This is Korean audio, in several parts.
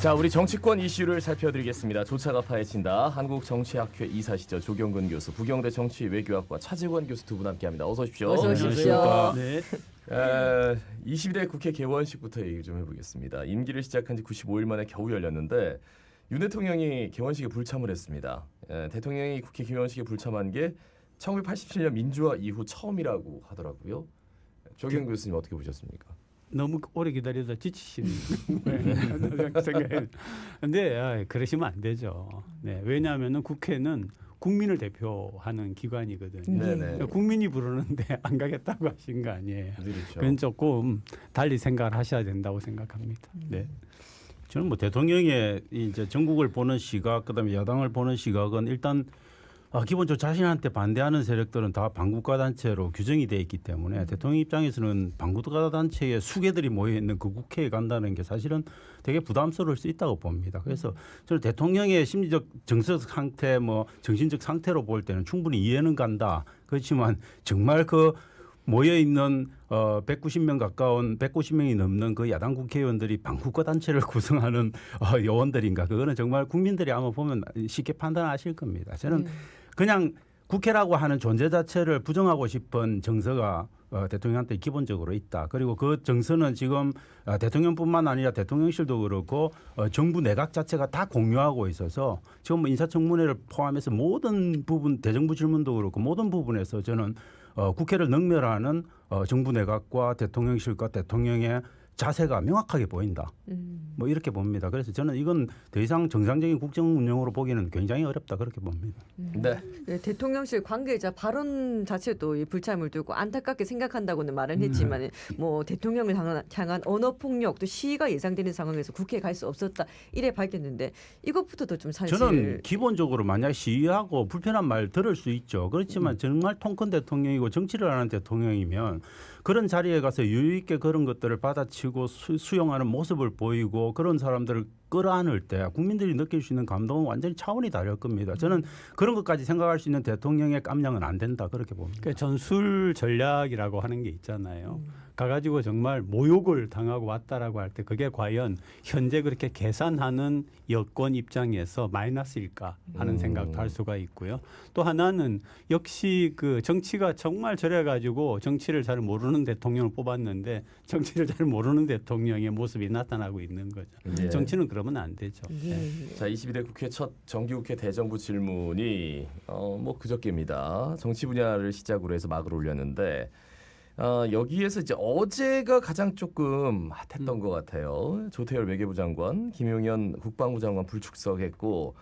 자, 우리 정치권 이슈를 살펴드리겠습니다. 조차가 파헤친다. 한국정치학회 이사시죠. 조경근 교수, 부경대 정치외교학과 차재권 교수 두 분 함께합니다. 어서 오십시오. 어서 오십시오. 네. 20대 국회 개원식부터 얘기 좀 해보겠습니다. 임기를 시작한 지 95일 만에 겨우 열렸는데 윤 대통령이 개원식에 불참을 했습니다. 대통령이 국회 개원식에 불참한 게 1987년 민주화 이후 처음이라고 하더라고요. 조경근 교수님 어떻게 보셨습니까? 너무 오래 기다려서 지치시는 생각해요. 근데 그러시면 안 되죠. 네, 왜냐하면 국회는 국민을 대표하는 기관이거든요. 네네. 국민이 부르는데 안 가겠다고 하신 거 아니에요. 그렇죠. 그건 조금 달리 생각을 하셔야 된다고 생각합니다. 네. 저는 뭐 대통령의 이제 전국을 보는 시각, 그다음에 야당을 보는 시각은 일단 기본적으로 자신한테 반대하는 세력들은 다 반국가 단체로 규정이 돼 있기 때문에 대통령 입장에서는 반국가 단체의 수괴들이 모여 있는 그 국회에 간다는 게 사실은 되게 부담스러울 수 있다고 봅니다. 그래서 저는 대통령의 심리적 정서적 상태, 뭐 정신적 상태로 볼 때는 충분히 이해는 간다. 그렇지만 정말 그 모여 있는 190명 가까운 190명이 넘는 그 야당 국회의원들이 반국가 단체를 구성하는 요원들인가? 그거는 정말 국민들이 아마 보면 쉽게 판단하실 겁니다. 저는 그냥 국회라고 하는 존재 자체를 부정하고 싶은 정서가 대통령한테 기본적으로 있다. 그리고 그 정서는 지금 대통령뿐만 아니라 대통령실도 그렇고 정부 내각 자체가 다 공유하고 있어서 지금 뭐 인사청문회를 포함해서 모든 부분 대정부 질문도 그렇고 모든 부분에서 저는 국회를 능멸하는 정부 내각과 대통령실과 대통령의 자세가 명확하게 보인다. 뭐 이렇게 봅니다. 그래서 저는 이건 더 이상 정상적인 국정 운영으로 보기는 굉장히 어렵다 그렇게 봅니다. 네. 네, 대통령실 관계자 발언 자체도 이 불참을 두고 안타깝게 생각한다고는 말은 했지만 뭐 대통령을 향한 언어 폭력 또 시위가 예상되는 상황에서 국회에 갈 수 없었다 이래 밝혔는데 이것부터도 좀 사실 저는 기본적으로 만약 시위하고 불편한 말 들을 수 있죠. 그렇지만 정말 통큰 대통령이고 정치를 하는 대통령이면 그런 자리에 가서 여유 있게 그런 것들을 받아치고 수용하는 모습을 보이고 그런 사람들을 끌어안을 때 국민들이 느낄 수 있는 감동은 완전히 차원이 다를 겁니다. 저는 그런 것까지 생각할 수 있는 대통령의 깜냥은 안 된다 그렇게 봅니다. 그러니까 전술 전략이라고 하는 게 있잖아요. 가가지고 정말 모욕을 당하고 왔다라고 할 때 그게 과연 현재 그렇게 계산하는 여권 입장에서 마이너스일까 하는 생각도 할 수가 있고요. 또 하나는 역시 그 정치가 정말 저래가지고 정치를 잘 모르는 대통령을 뽑았는데 정치를 잘 모르는 대통령의 모습이 나타나고 있는 거죠. 예. 정치는 그러면 안 되죠. 네. 자, 22대 국회 첫 정기국회 대정부 질문이 뭐 그저께입니다. 정치 분야를 시작으로 해서 막을 올렸는데 여기에서 이제 어제가 가장 조금 핫했던 것 같아요. 조태열 외교부 장관, 김용현 국방부 장관 불출석했고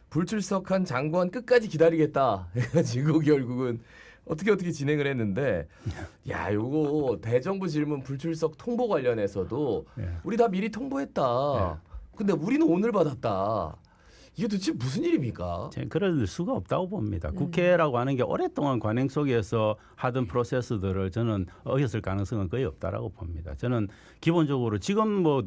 불출석한 장관 끝까지 기다리겠다 해가지고 결국은 어떻게 진행을 했는데 야, 요거 대정부 질문 불출석 통보 관련해서도 우리 다 미리 통보했다. 근데 우리는 오늘 받았다. 이게 도대체 무슨 일입니까? 저는 그럴 수가 없다고 봅니다. 국회라고 하는 게 오랫동안 관행 속에서 하던 프로세스들을 저는 어겼을 가능성은 거의 없다라고 봅니다. 저는 기본적으로 지금 뭐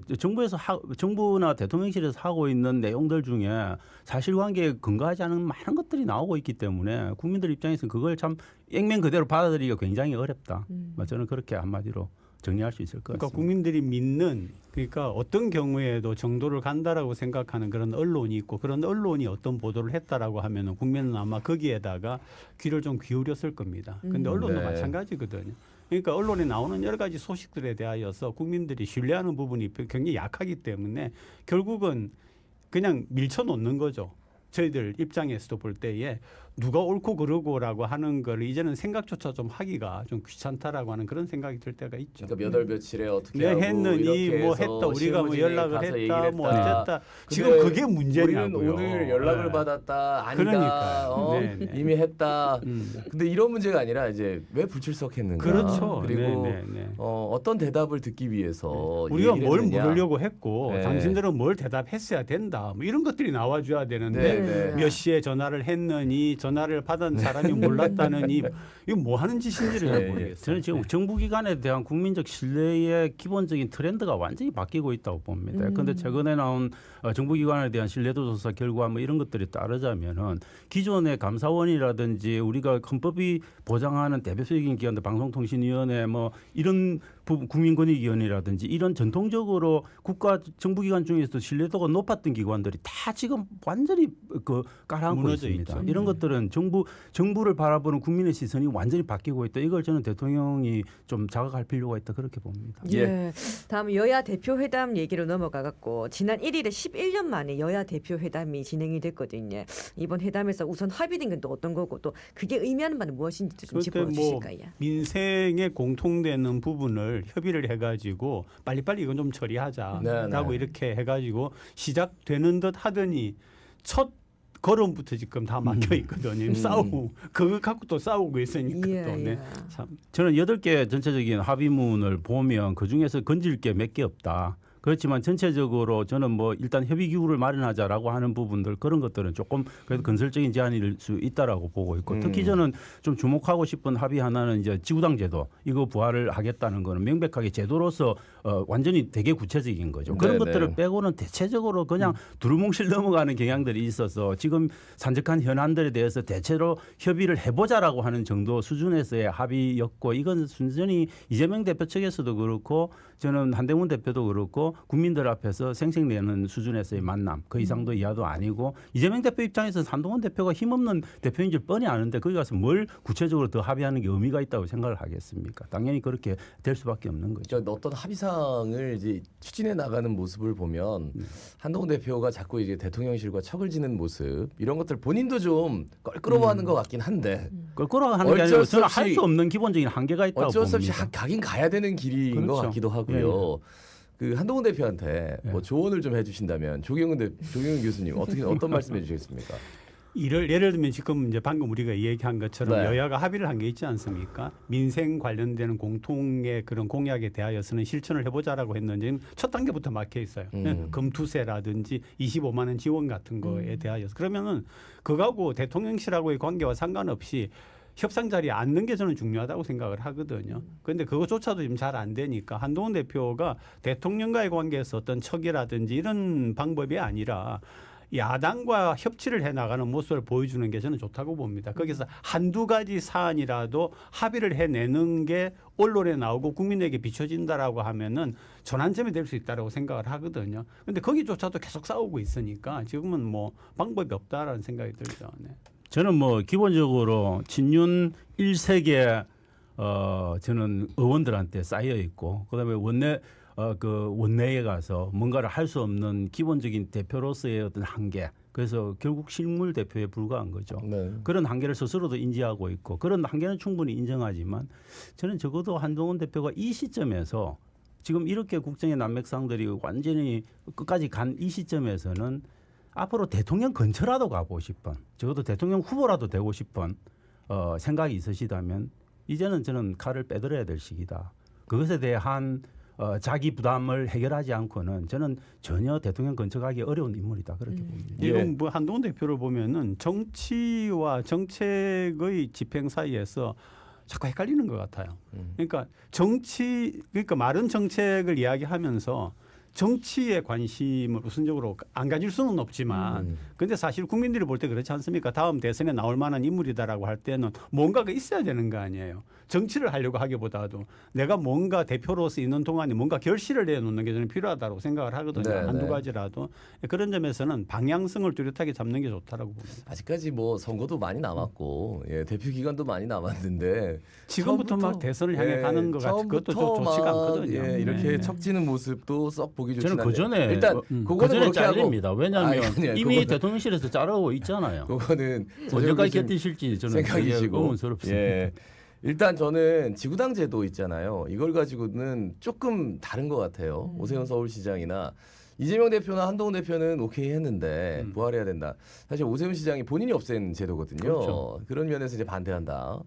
정부나 대통령실에서 하고 있는 내용들 중에 사실관계에 근거하지 않은 많은 것들이 나오고 있기 때문에 국민들 입장에서는 그걸 참 액면 그대로 받아들이기가 굉장히 어렵다. 저는 그렇게 한마디로 정리할 수 있을 것 그러니까 같습니다. 국민들이 믿는 그러니까 어떤 경우에도 정도를 간다라고 생각하는 그런 언론이 있고 그런 언론이 어떤 보도를 했다라고 하면은 국민은 아마 거기에다가 귀를 좀 기울였을 겁니다. 근데 언론도 네. 마찬가지거든요. 그러니까 언론에 나오는 여러 가지 소식들에 대하여서 국민들이 신뢰하는 부분이 굉장히 약하기 때문에 결국은 그냥 밀쳐놓는 거죠. 저희들 입장에서도 볼 때에 누가 옳고 그르고라고 하는 걸 이제는 생각조차 좀 하기가 좀 귀찮다라고 하는 그런 생각이 들 때가 있죠. 그러니까 몇 월 며칠에 어떻게 네, 하고 했느니 이렇게 뭐 해서 했다 우리가 뭐 실무진에 연락을 가서 했다 얘기를 뭐 했다. 어쨌다 근데 지금 그게 문제냐고요. 우리는 오늘 연락을 네. 받았다 아니다. 그러니까요. 네, 네. 이미 했다. 근데 이런 문제가 아니라 이제 왜 불출석했는가. 그렇죠. 그리고 네, 네, 네. 어떤 대답을 듣기 위해서 우리가 얘기를 뭘 했느냐. 물으려고 했고 네. 당신들은 뭘 대답했어야 된다. 뭐 이런 것들이 나와줘야 되는데 네, 네. 몇 시에 전화를 했느니 전화를 받은 사람이 몰랐다는 이거 뭐 하는 짓인지를 잘 모르겠어요. 저는 지금 네. 정부기관에 대한 국민적 신뢰의 기본적인 트렌드가 완전히 바뀌고 있다고 봅니다. 그런데 최근에 나온 정부기관에 대한 신뢰도 조사 결과 뭐 이런 것들이 따르자면은 기존의 감사원이라든지 우리가 헌법이 보장하는 대표적인 기관들 방송통신위원회 뭐 이런 국민권익위원회라든지 이런 전통적으로 국가 정부기관 중에서도 신뢰도가 높았던 기관들이 다 지금 완전히 그 깔아앉고 무너져 있습니다. 있죠. 이런 것들은 정부를 바라보는 국민의 시선이 완전히 바뀌고 있다. 이걸 저는 대통령이 좀 자각할 필요가 있다 그렇게 봅니다. 예. 다음 여야 대표 회담 얘기로 넘어가 갖고 지난 1일에 11년 만에 여야 대표 회담이 진행이 됐거든요. 이번 회담에서 우선 합의된 건 또 어떤 거고 또 그게 의미하는 바는 무엇인지 좀 짚어 주실까요? 민생에 공통되는 부분을 협의를 해가지고 빨리빨리 이건 좀 처리하자라고 네, 네. 이렇게 해가지고 시작되는 듯 하더니 첫 걸음부터 지금 다 막혀 있거든요. 싸우고 그거 갖고 또 싸우고 있으니까 또 네. 참 저는 8개 전체적인 합의문을 보면 그중에서 건질 게 몇 개 없다. 그렇지만 전체적으로 저는 뭐 일단 협의 기구를 마련하자라고 하는 부분들 그런 것들은 조금 그래도 건설적인 제안일 수 있다라고 보고 있고 특히 저는 좀 주목하고 싶은 합의 하나는 이제 지구당 제도 이거 부활을 하겠다는 거는 명백하게 제도로서 완전히 되게 구체적인 거죠. 그런 네네. 것들을 빼고는 대체적으로 그냥 두루뭉실 넘어가는 경향들이 있어서 지금 산적한 현안들에 대해서 대체로 협의를 해보자라고 하는 정도 수준에서의 합의였고 이건 순전히 이재명 대표 측에서도 그렇고 저는 한대문 대표도 그렇고 국민들 앞에서 생색내는 수준에서의 만남 그 이상도 이하도 아니고 이재명 대표 입장에서는 한동훈 대표가 힘없는 대표인 줄 뻔히 아는데 거기 가서 뭘 구체적으로 더 합의하는 게 의미가 있다고 생각을 하겠습니까? 당연히 그렇게 될 수밖에 없는 거죠. 어떤 합의사항을 이제 추진해 나가는 모습을 보면 한동훈 대표가 자꾸 이제 대통령실과 척을 지는 모습 이런 것들 본인도 좀 껄끄러워하는 것 같긴 한데 껄끄러워 하는 게 어쩔 아니라 수 저는 할 없이- 수 없는 기본적인 한계가 있다고 어쩔 수 없이 봅니다. 가긴 가야 되는 길인 것 그렇죠. 같기도 하고요. 그 한동훈 대표한테 뭐 조언을 좀 해주신다면 조경은 교수님 어떤 말씀해 주시겠습니까? 예를 들면 지금 이제 방금 우리가 얘기한 것처럼 네. 여야가 합의를 한 게 있지 않습니까? 민생 관련되는 공통의 그런 공약에 대하여서는 실천을 해보자라고 했는지 첫 단계부터 막혀 있어요. 금투세라든지 25만 원 지원 같은 거에 대하여서 그러면은 그거하고 대통령실하고의 관계와 상관없이 협상 자리에 앉는 게 저는 중요하다고 생각을 하거든요. 그런데 그것조차도 지금 잘 안 되니까 한동훈 대표가 대통령과의 관계에서 어떤 척이라든지 이런 방법이 아니라 야당과 협치를 해나가는 모습을 보여주는 게 저는 좋다고 봅니다. 거기서 한두 가지 사안이라도 합의를 해내는 게 언론에 나오고 국민에게 비춰진다라고 하면은 전환점이 될 수 있다라고 생각을 하거든요. 그런데 거기조차도 계속 싸우고 있으니까 지금은 뭐 방법이 없다라는 생각이 들죠. 네. 저는 뭐 기본적으로 친윤 1세계 저는 의원들한테 쌓여 있고 그다음에 원내에 가서 뭔가를 할 수 없는 기본적인 대표로서의 어떤 한계. 그래서 결국 실물 대표에 불과한 거죠. 네. 그런 한계를 스스로도 인지하고 있고 그런 한계는 충분히 인정하지만 저는 적어도 한동훈 대표가 이 시점에서 지금 이렇게 국정의 난맥상들이 완전히 끝까지 간 이 시점에서는 앞으로 대통령 근처라도 가보고 싶은 적어도 대통령 후보라도 되고 싶은 생각이 있으시다면 이제는 저는 칼을 빼들어야 될 시기다. 그것에 대한 자기 부담을 해결하지 않고는 저는 전혀 대통령 근처 가기 어려운 인물이다 그렇게 봅니다. 이건 뭐 한동훈 대표를 보면은 정치와 정책의 집행 사이에서 자꾸 헷갈리는 것 같아요. 그러니까 그러니까 마른 정책을 이야기하면서 정치에 관심을 우선적으로 안 가질 수는 없지만 근데 사실 국민들이 볼 때 그렇지 않습니까? 다음 대선에 나올 만한 인물이다라고 할 때는 뭔가가 있어야 되는 거 아니에요. 정치를 하려고 하기보다도 내가 뭔가 대표로서 있는 동안에 뭔가 결실을 내놓는 게 저는 필요하다고 생각을 하거든요. 네, 한두 네. 가지라도. 그런 점에서는 방향성을 뚜렷하게 잡는 게 좋다라고 봅니다. 아직까지 뭐 선거도 많이 남았고 대표 기간도 많이 남았는데 지금부터 막 대선을 향해 가는 것 같은 그것도 좀 좋지가 않거든요. 이렇게 네. 척지는 모습도 썩 보기 좋지 저는 않아요. 그 전에 일단 그 그거는 전에 그렇게 하고 잘립니다. 왜냐하면 아니에요. 이미 그거는- 대통령실에서 자르고 있잖아요. 그거는 언제까지 조정규 견디실지 저는 생각이시고 의문스럽습니다. 예. 일단 저는 지구당 제도 있잖아요. 이걸 가지고는 조금 다른 것 같아요. 오세훈 서울시장이나 이재명 대표나 한동훈 대표는 오케이 했는데 부활해야 된다. 사실 오세훈 시장이 본인이 없앤 제도거든요. 그렇죠. 그런 면에서 이제 반대한다.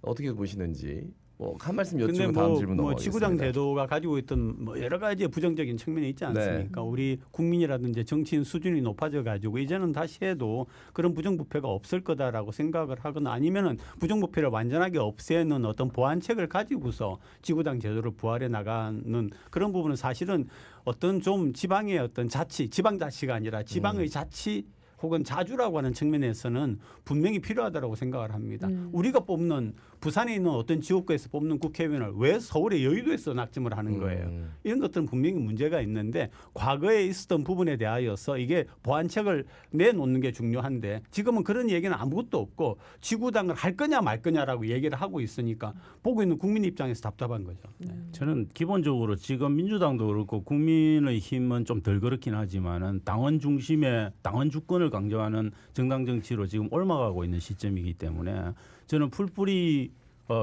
어떻게 보시는지 한 말씀 근데 여쭈고 다음 질문 넘어가겠습니다. 지구당 제도가 가지고 있던 여러 가지 부정적인 측면이 있지 않습니까? 네. 우리 국민이라든지 정치인 수준이 높아져 가지고 이제는 다시 해도 그런 부정부패가 없을 거다라고 생각을 하거나 아니면은 부정부패를 완전하게 없애는 어떤 보완책을 가지고서 지구당 제도를 부활해 나가는 그런 부분은 사실은 어떤 좀 지방의 어떤 자치, 지방자치가 아니라 지방의 자치 혹은 자주라고 하는 측면에서는 분명히 필요하다고 생각을 합니다. 우리가 뽑는 부산에 있는 어떤 지역구에서 뽑는 국회의원을 왜 서울의 여의도에서 낙점을 하는 거예요. 이런 것들은 분명히 문제가 있는데 과거에 있었던 부분에 대하여서 이게 보완책을 내놓는 게 중요한데 지금은 그런 얘기는 아무것도 없고 지구당을 할 거냐 말 거냐라고 얘기를 하고 있으니까 보고 있는 국민 입장에서 답답한 거죠. 네. 저는 기본적으로 지금 민주당도 그렇고 국민의힘은 좀 덜 그렇긴 하지만은 당원 중심의 당원 주권을 강조하는 정당 정치로 지금 옮아가고 있는 시점이기 때문에 저는 풀뿌리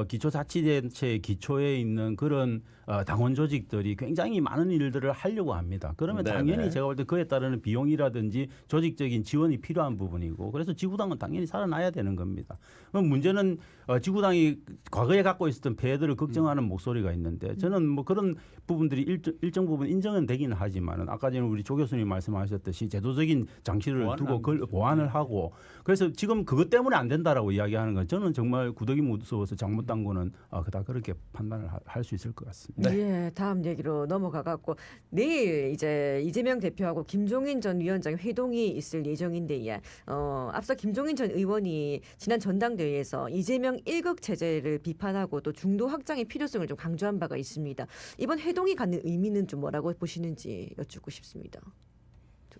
기초자치단체의 기초에 있는 그런 당원 조직들이 굉장히 많은 일들을 하려고 합니다. 그러면 네네. 당연히 제가 볼 때 그에 따르는 비용이라든지 조직적인 지원이 필요한 부분이고 그래서 지구당은 당연히 살아나야 되는 겁니다. 그럼 문제는 지구당이 과거에 갖고 있었던 폐해들을 걱정하는 목소리가 있는데 저는 뭐 그런 부분들이 일정 부분 인정은 되기는 하지만은 아까 전에 우리 조 교수님 말씀하셨듯이 제도적인 장치를 두고 그걸 보완을 하고 그래서 지금 그것 때문에 안 된다라고 이야기하는 건 저는 정말 구더기 무서워서 잘못당구는 그다 그렇게 판단을 할 수 있을 것 같습니다. 예, 다음 얘기로 넘어가 갖고 내일 이제 이재명 대표하고 김종인 전 위원장 회동이 있을 예정인데 앞서 김종인 전 의원이 지난 전당대회에서 이재명 일극 체제를 비판하고 또 중도 확장의 필요성을 좀 강조한 바가 있습니다. 이번 회동이 갖는 의미는 좀 뭐라고 보시는지 여쭙고 싶습니다.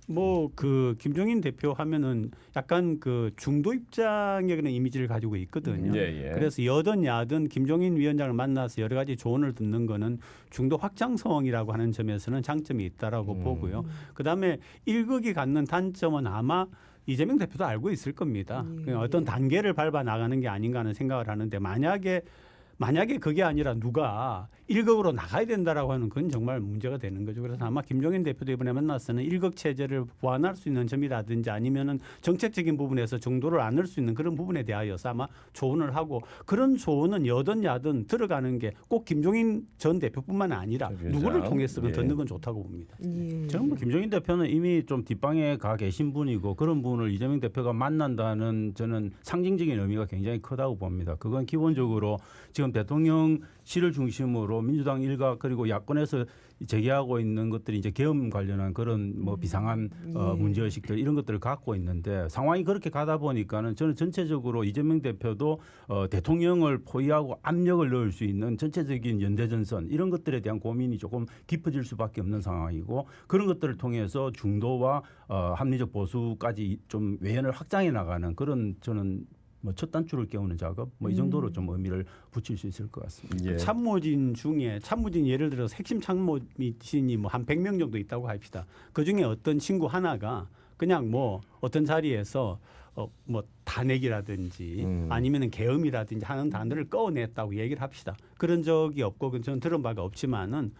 뭐 그 김종인 대표 하면은 약간 그 중도 입장의 그런 이미지를 가지고 있거든요. 예. 그래서 여든 야든 김종인 위원장을 만나서 여러 가지 조언을 듣는 거는 중도 확장성이라고 하는 점에서는 장점이 있다라고 보고요. 그다음에 일극이 갖는 단점은 아마 이재명 대표도 알고 있을 겁니다. 그냥 어떤 단계를 밟아 나가는 게 아닌가 하는 생각을 하는데 만약에 그게 아니라 누가 일극으로 나가야 된다라고 하는 건 정말 문제가 되는 거죠. 그래서 아마 김종인 대표도 이번에 만나서는 일극 체제를 보완할 수 있는 점이라든지 아니면은 정책적인 부분에서 정도를 안을 수 있는 그런 부분에 대하여서 아마 조언을 하고 그런 조언은 여든 야든 들어가는 게 꼭 김종인 전 대표뿐만 아니라 누구를 통해서든 듣는 건 좋다고 봅니다. 저는 뭐 김종인 대표는 이미 좀 뒷방에 가 계신 분이고 그런 분을 이재명 대표가 만난다는 저는 상징적인 의미가 굉장히 크다고 봅니다. 그건 기본적으로 지금 대통령실을 중심으로 민주당 일각 그리고 야권에서 제기하고 있는 것들이 이제 계엄 관련한 그런 뭐 비상한 문제의식들 이런 것들을 갖고 있는데 상황이 그렇게 가다 보니까는 저는 전체적으로 이재명 대표도 대통령을 포위하고 압력을 넣을 수 있는 전체적인 연대전선 이런 것들에 대한 고민이 조금 깊어질 수밖에 없는 상황이고 그런 것들을 통해서 중도와 합리적 보수까지 좀 외연을 확장해 나가는 그런 저는 뭐 첫 단추를 깨우는 작업 뭐 이 정도로 좀 의미를 붙일 수 있을 것 같습니다. 예. 참모진 중에 참모진 예를 들어서 핵심 참모진이 뭐 한 100명 정도 있다고 합시다. 그 중에 어떤 친구 하나가 그냥 뭐 어떤 자리에서 뭐 탄핵이라든지 아니면은 계엄이라든지 하는 단어를 꺼냈다고 얘기를 합시다. 그런 적이 없고 저는 들은 바가 없지만은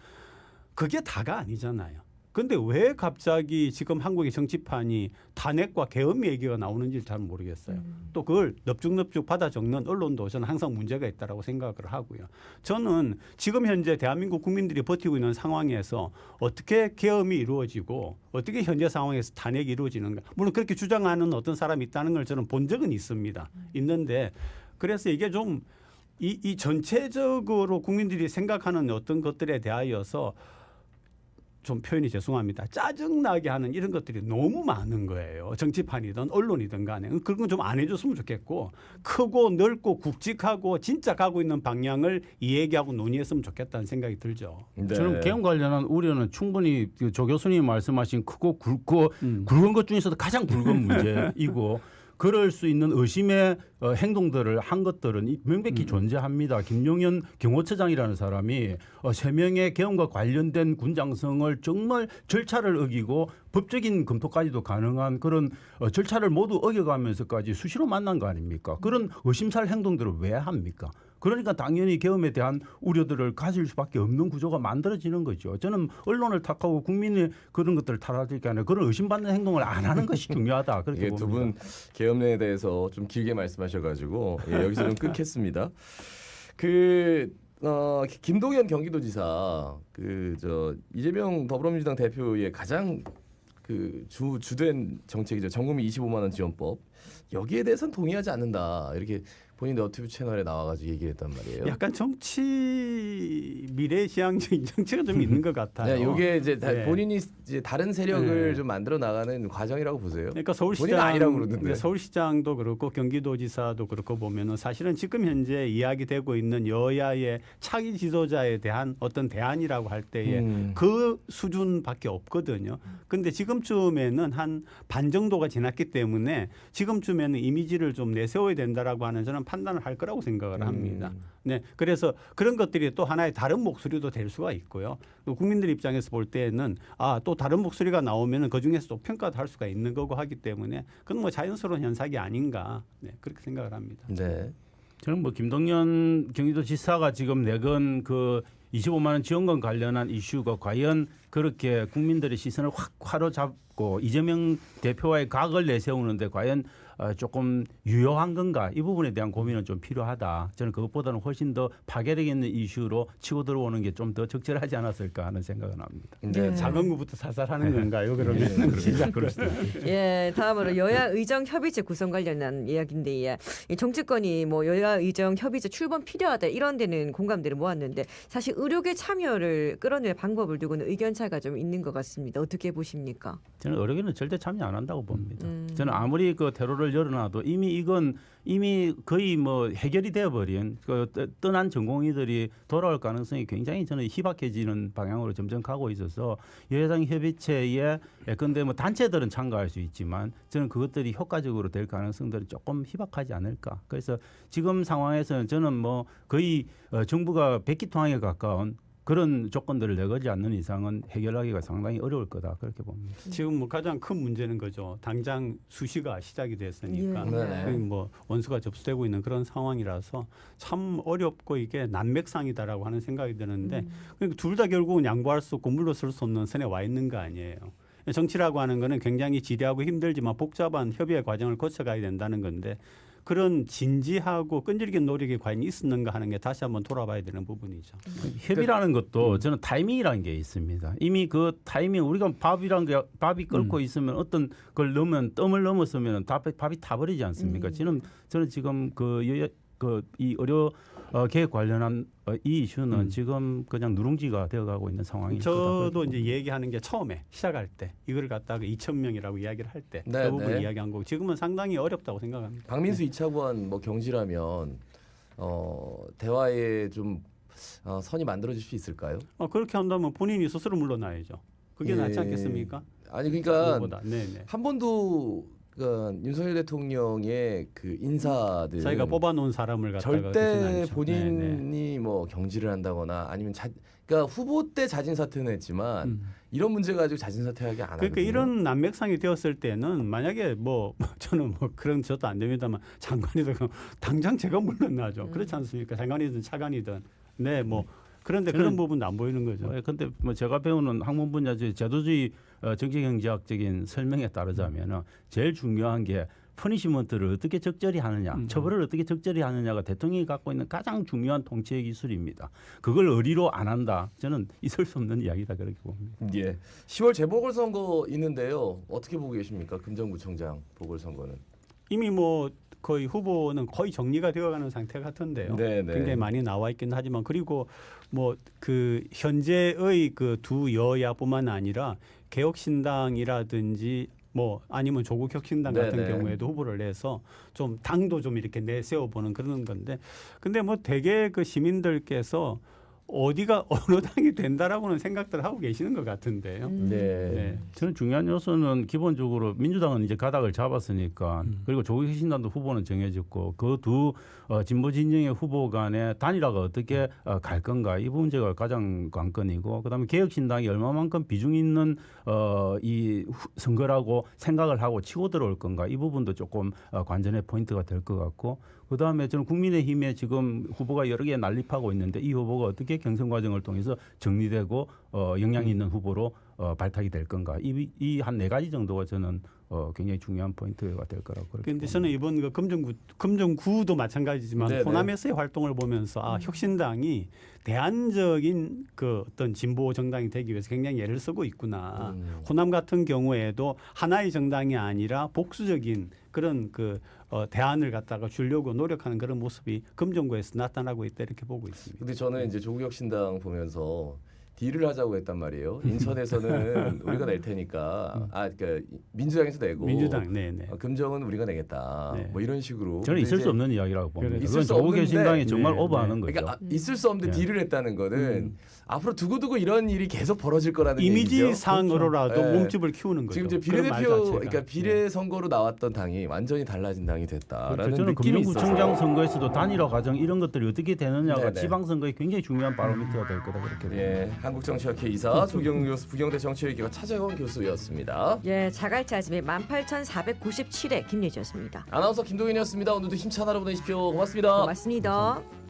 그게 다가 아니잖아요. 근데 왜 갑자기 지금 한국의 정치판이 탄핵과 계엄 얘기가 나오는지 잘 모르겠어요. 또 그걸 넙죽넙죽 받아 적는 언론도 저는 항상 문제가 있다라고 생각을 하고요. 저는 지금 현재 대한민국 국민들이 버티고 있는 상황에서 어떻게 계엄이 이루어지고 어떻게 현재 상황에서 탄핵이 이루어지는가. 물론 그렇게 주장하는 어떤 사람이 있다는 걸 저는 본 적은 있습니다. 있는데 그래서 이게 좀 이 전체적으로 국민들이 생각하는 어떤 것들에 대하여서 좀 표현이 죄송합니다. 짜증나게 하는 이런 것들이 너무 많은 거예요. 정치판이든 언론이든 간에. 그런 건 좀 안 해줬으면 좋겠고 크고 넓고 굵직하고 진짜 가고 있는 방향을 이야기하고 논의했으면 좋겠다는 생각이 들죠. 네. 저는 계엄 관련한 우려는 충분히 조 교수님이 말씀하신 크고 굵고 굵은 것 중에서도 가장 굵은 문제이고 그럴 수 있는 의심의 행동들을 한 것들은 명백히 존재합니다. 김용현 경호처장이라는 사람이 3명의 계엄과 관련된 군장성을 정말 절차를 어기고 법적인 검토까지도 가능한 그런 절차를 모두 어겨가면서까지 수시로 만난 거 아닙니까? 그런 의심살 행동들을 왜 합니까? 그러니까 당연히 계엄에 대한 우려들을 가질 수밖에 없는 구조가 만들어지는 거죠. 저는 언론을 탓하고 국민의 그런 것들을 탓할 게 아니라 그런 의심받는 행동을 안 하는 것이 중요하다. 그렇게 이게 봅니다. 두 분 계엄령에 대해서 좀 길게 말씀하셔가지고 여기서 좀 끊겠습니다. 김동연 경기도지사 이재명 더불어민주당 대표의 가장 주된 정책이죠. 전국민 25만 원 지원법. 여기에 대해서는 동의하지 않는다. 이렇게 본인 너튜브 채널에 나와가지고 얘기했단 말이에요. 약간 정치 미래지향적인 정치가 좀 있는 것 같아요. 네, 이게 이제 네. 본인이 이제 다른 세력을 네. 좀 만들어 나가는 과정이라고 보세요. 그러니까 본인은 아니라고 그러던데. 서울시장도 그렇고 경기도지사도 그렇고 보면은 사실은 지금 현재 이야기되고 있는 여야의 차기 지도자에 대한 어떤 대안이라고 할 때에 그 수준밖에 없거든요. 근데 지금쯤에는 한 반 정도가 지났기 때문에 지금쯤에는 이미지를 좀 내세워야 된다라고 하는 저는 판단을 할 거라고 생각을 합니다. 네, 그래서 그런 것들이 또 하나의 다른 목소리도 될 수가 있고요. 국민들 입장에서 볼 때는 또 다른 목소리가 나오면은 그 중에서 또 평가도 할 수가 있는 거고 하기 때문에 그건 뭐 자연스러운 현상이 아닌가 그렇게 생각을 합니다. 네. 저는 뭐 김동연 경기도지사가 지금 내건 25만 원 지원금 관련한 이슈가 과연 그렇게 국민들의 시선을 확 화로잡고 이재명 대표와의 각을 내세우는데 과연 조금 유효한 건가 이 부분에 대한 고민은 좀 필요하다. 저는 그것보다는 훨씬 더 파괴력 있는 이슈로 치고 들어오는 게 좀 더 적절하지 않았을까 하는 생각은 합니다. 네. 작은 것부터 살살하는 건가요? 그러면 시작. 예, 다음으로 여야 의정 협의체 구성 관련한 이야기인데 이 정치권이 뭐 여야 의정 협의체 출범 필요하다 이런 데는 공감대를 모았는데 사실 의료계 참여를 끌어낼 방법을 두고는 의견 차가 좀 있는 것 같습니다. 어떻게 보십니까? 저는 의료계는 절대 참여 안 한다고 봅니다. 저는 아무리 테러를 열어놔도 이미 거의 뭐 해결이 되어버린 떠난 전공의들이 돌아올 가능성이 굉장히 저는 희박해지는 방향으로 점점 가고 있어서 여야당 협의체에 근데 뭐 단체들은 참가할 수 있지만 저는 그것들이 효과적으로 될 가능성들은 조금 희박하지 않을까. 그래서 지금 상황에서는 저는 뭐 거의 정부가 백기통항에 가까운 그런 조건들을 내걸지 않는 이상은 해결하기가 상당히 어려울 거다 그렇게 봅니다. 지금 뭐 가장 큰 문제는 거죠. 당장 수시가 시작이 됐으니까 네. 뭐 원수가 접수되고 있는 그런 상황이라서 참 어렵고 이게 난맥상이다라고 하는 생각이 드는데 그러니까 둘 다 결국은 양보할 수 없고 물러설 수 없는 선에 와 있는 거 아니에요. 정치라고 하는 거는 굉장히 지대하고 힘들지만 복잡한 협의의 과정을 거쳐가야 된다는 건데 그런 진지하고 끈질긴 노력이 과연 있었는가 하는 게 다시 한번 돌아봐야 되는 부분이죠. 협의라는 것도 저는 타이밍이라는 게 있습니다. 이미 그 타이밍 우리가 밥이 끓고 있으면 어떤 걸 넣으면 뜸을 넘었으면 밥이 타버리지 않습니까? 저는 지금 이 의료 계획 관련한 이 이슈는 지금 그냥 누룽지가 되어가고 있는 상황입니다. 저도 이제 얘기하는 게 처음에 시작할 때 이걸 갖다가 2,000명이라고 이야기를 할 때 그 네, 부분 네. 이야기한 거고 지금은 상당히 어렵다고 생각합니다. 박민수 이차관 뭐 경지라면 대화에 좀 선이 만들어질 수 있을까요? 그렇게 한다면 본인이 스스로 물러나야죠. 그게 낫지 않겠습니까? 아니 그러니까 그거보다. 네네. 한 번도 윤석열 대통령의 그 인사들 자기가 뽑아놓은 사람을 갖다가 그러진 절대 않죠. 본인이 네네. 뭐 경질을 한다거나 아니면 그러니까 후보 때 자진 사퇴는 했지만 이런 문제 가지고 자진 사퇴하기 안 하거든요. 그러니까 이런 난맥상이 되었을 때는 만약에 뭐 저는 뭐 그런 저도 안 됩니다만 장관이든 당장 제가 물러나죠. 그렇지 않습니까? 장관이든 차관이든 네 뭐 그런데 그런 부분도 안 보이는 거죠. 그런데 뭐 제가 배우는 학문 분야의 제도주의 정치경제학적인 설명에 따르자면 제일 중요한 게 퍼니시먼트를 어떻게 적절히 하느냐, 처벌을 어떻게 적절히 하느냐가 대통령이 갖고 있는 가장 중요한 통치의 기술입니다. 그걸 의리로 안 한다. 저는 있을 수 없는 이야기다 그렇게 봅니다. 예. 10월 재보궐선거 있는데요. 어떻게 보고 계십니까? 금정구청장 보궐선거는. 이미 뭐 거의 후보는 거의 정리가 되어가는 상태 같은데요. 네네. 굉장히 많이 나와 있긴 하지만 그리고 뭐 그 현재의 그 두 여야뿐만 아니라 개혁신당이라든지 뭐 아니면 조국혁신당 같은 네네. 경우에도 후보를 내서 좀 당도 좀 이렇게 내세워 보는 그런 건데 근데 뭐 대개 그 시민들께서 어디가 어느 당이 된다라고는 생각들 하고 계시는 것 같은데요. 네. 저는 중요한 요소는 기본적으로 민주당은 이제 가닥을 잡았으니까 그리고 조국혁신당도 후보는 정해졌고 그 두 진보 진영의 후보 간의 단일화가 어떻게 갈 건가 이 문제가 가장 관건이고 그다음에 개혁신당이 얼마만큼 비중 있는 이 선거라고 생각을 하고 치고 들어올 건가 이 부분도 조금 관전의 포인트가 될 것 같고 그다음에 저는 국민의힘에 지금 후보가 여러 개 난립하고 있는데 이 후보가 어떻게 경선 과정을 통해서 정리되고 영향 있는 후보로 발탁이 될 건가. 이 한 네 가지 정도가 저는 굉장히 중요한 포인트가 될 거라고 그렇게 그런데 봅니다. 저는 이번 그 금정구도 마찬가지지만 네네. 호남에서의 활동을 보면서 혁신당이 대안적인 그 어떤 진보 정당이 되기 위해서 굉장히 애를 쓰고 있구나. 호남 같은 경우에도 하나의 정당이 아니라 복수적인 그런 그 대안을 갖다가 주려고 노력하는 그런 모습이 금정구에서 나타나고 있다 이렇게 보고 있습니다. 근데 저는 이제 조국혁신당 보면서 딜을 하자고 했단 말이에요. 인천에서는 우리가 낼 테니까 그러니까 민주당에서 내고 민주당, 네네. 금정은 우리가 내겠다. 네. 뭐 이런 식으로. 저는 근데 있을 이제 수 없는 이야기라고 봅니다. 있을 그건 수 조국 없는데 신당이 정말 네, 오버하는 거죠. 그러니까 있을 수 없는데 딜을 했다는 거는 앞으로 두고두고 이런 일이 계속 벌어질 거라는 이미지 얘기죠. 상으로라도 그렇죠. 네. 몸집을 키우는 거죠. 지금 이제 그런 말 비례대표, 자체가. 그러니까 비례 선거로 나왔던 당이 완전히 달라진 당이 됐다라는 그렇죠. 저는 느낌이 금융구청장 있어서. 선거에서도 단일화 과정 이런 것들이 어떻게 되느냐가 네네. 지방선거에 굉장히 중요한 바로미터가 될 거다 그렇게 봅니다. 예, 한국정치학회 이사 조경 교수, 부경대 정치외교과 차재원 교수였습니다. 예, 자갈치 아침에 18,497회 김예지였습니다. 아나운서 김동현이었습니다. 오늘도 힘찬 하루 보내십시오. 고맙습니다. 고맙습니다.